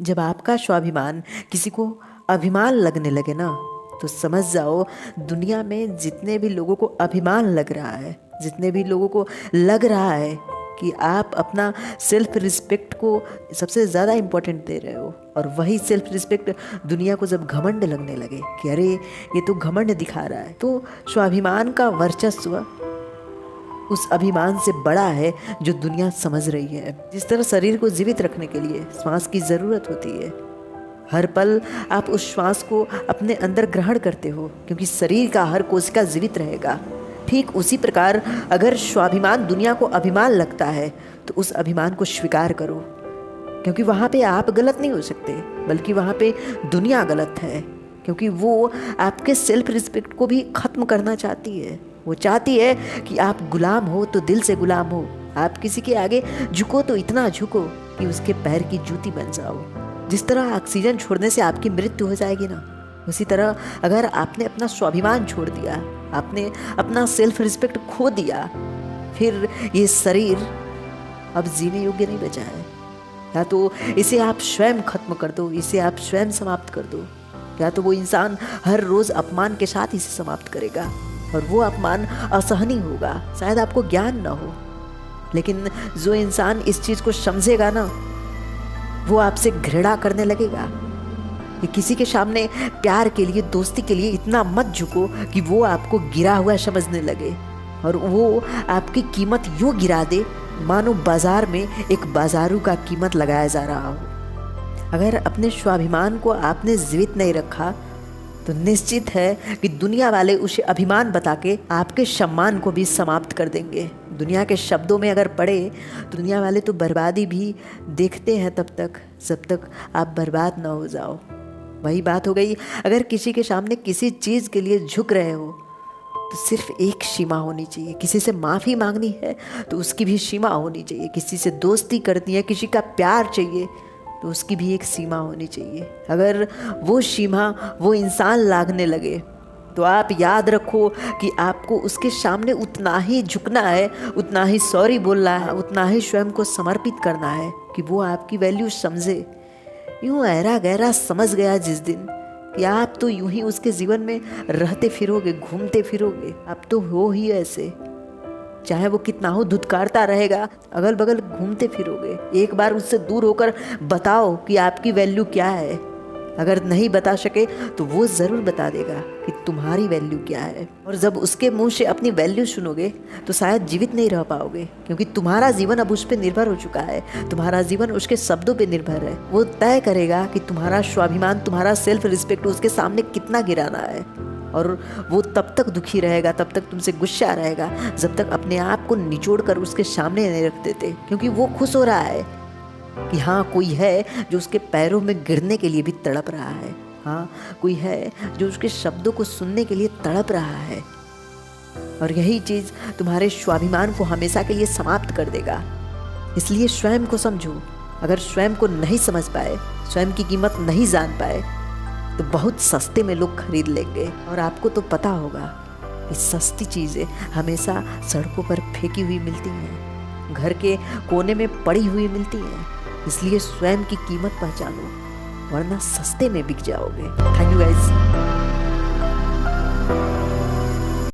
जब आपका स्वाभिमान किसी को अभिमान लगने लगे ना, तो समझ जाओ दुनिया में जितने भी लोगों को अभिमान लग रहा है, जितने भी लोगों को लग रहा है कि आप अपना सेल्फ रिस्पेक्ट को सबसे ज़्यादा इम्पोर्टेंट दे रहे हो, और वही सेल्फ रिस्पेक्ट दुनिया को जब घमंड लगने लगे कि अरे ये तो घमंड दिखा रहा है, तो स्वाभिमान का वर्चस्व उस अभिमान से बड़ा है जो दुनिया समझ रही है। जिस तरह शरीर को जीवित रखने के लिए श्वास की ज़रूरत होती है, हर पल आप उस श्वास को अपने अंदर ग्रहण करते हो क्योंकि शरीर का हर कोशिका जीवित रहेगा। ठीक उसी प्रकार अगर स्वाभिमान दुनिया को अभिमान लगता है तो उस अभिमान को स्वीकार करो, क्योंकि वहाँ पे आप गलत नहीं हो सकते, बल्कि वहाँ पे दुनिया गलत है, क्योंकि वो आपके सेल्फ रिस्पेक्ट को भी ख़त्म करना चाहती है। वो चाहती है कि आप गुलाम हो तो दिल से गुलाम हो, आप किसी के आगे झुको तो इतना झुको कि उसके पैर की जूती बन जाओ। जिस तरह ऑक्सीजन छोड़ने से आपकी मृत्यु हो जाएगी ना, उसी तरह अगर आपने अपना स्वाभिमान छोड़ दिया, आपने अपना सेल्फ रिस्पेक्ट खो दिया, फिर ये शरीर अब जीने योग्य नहीं बचा है। या तो इसे आप स्वयं खत्म कर दो, इसे आप स्वयं समाप्त कर दो, या तो वो इंसान हर रोज़ अपमान के साथ इसे समाप्त करेगा, और वो अपमान असहनीय होगा, शायद आपको ज्ञान ना हो, लेकिन जो इंसान इस चीज़ को समझेगा ना, वो आपसे घृणा करने लगेगा। कि किसी के सामने प्यार के लिए, दोस्ती के लिए इतना मत झुको कि वो आपको गिरा हुआ समझने लगे, और वो आपकी कीमत यूँ गिरा दे मानो बाजार में एक बाजारू का कीमत लगाया जा रहा हो। अगर अपने स्वाभिमान को आपने जीवित नहीं रखा तो निश्चित है कि दुनिया वाले उसे अभिमान बता के आपके सम्मान को भी समाप्त कर देंगे। दुनिया के शब्दों में अगर पढ़े तो दुनिया वाले तो बर्बादी भी देखते हैं तब तक जब तक आप बर्बाद ना हो जाओ। वही बात हो गई, अगर किसी के सामने किसी चीज़ के लिए झुक रहे हो तो सिर्फ एक सीमा होनी चाहिए। किसी से माफ़ी मांगनी है तो उसकी भी सीमा होनी चाहिए। किसी से दोस्ती करनी है, किसी का प्यार चाहिए तो उसकी भी एक सीमा होनी चाहिए। अगर वो सीमा वो इंसान लागने लगे तो आप याद रखो कि आपको उसके सामने उतना ही झुकना है, उतना ही सॉरी बोलना है, उतना ही स्वयं को समर्पित करना है कि वो आपकी वैल्यू समझे। यूँ गहरा गहरा समझ गया जिस दिन कि आप तो यूं ही उसके जीवन में रहते फिरोगे, घूमते फिरोगे, आप तो हो ही ऐसे, चाहे वो कितना हो धुतकारता रहेगा, अगल बगल घूमते फिरोगे। एक बार उससे दूर होकर बताओ कि आपकी वैल्यू क्या है। अगर नहीं बता सके तो वो ज़रूर बता देगा कि तुम्हारी वैल्यू क्या है, और जब उसके मुंह से अपनी वैल्यू सुनोगे तो शायद जीवित नहीं रह पाओगे, क्योंकि तुम्हारा जीवन अब उस पर निर्भर हो चुका है। तुम्हारा जीवन उसके शब्दों पे निर्भर है। वो तय करेगा कि तुम्हारा स्वाभिमान, तुम्हारा सेल्फ रिस्पेक्ट उसके सामने कितना गिराना है, और वो तब तक दुखी रहेगा, तब तक तुमसे गुस्सा रहेगा जब तक अपने आप को निचोड़ कर उसके सामने नहीं रख देते, क्योंकि वो खुश हो रहा है कि हाँ कोई है जो उसके पैरों में गिरने के लिए भी तड़प रहा है। हाँ कोई है जो उसके शब्दों को सुनने के लिए तड़प रहा है, और यही चीज़ तुम्हारे स्वाभिमान को हमेशा के लिए समाप्त कर देगा। इसलिए स्वयं को समझो। अगर स्वयं को नहीं समझ पाए, स्वयं की कीमत नहीं जान पाए, तो बहुत सस्ते में लोग खरीद लेंगे, और आपको तो पता होगा कि सस्ती चीज़ें हमेशा सड़कों पर फेंकी हुई मिलती हैं, घर के कोने में पड़ी हुई मिलती हैं। इसलिए स्वयं की कीमत पहचानो, वरना सस्ते में बिक जाओगे। Thank you guys.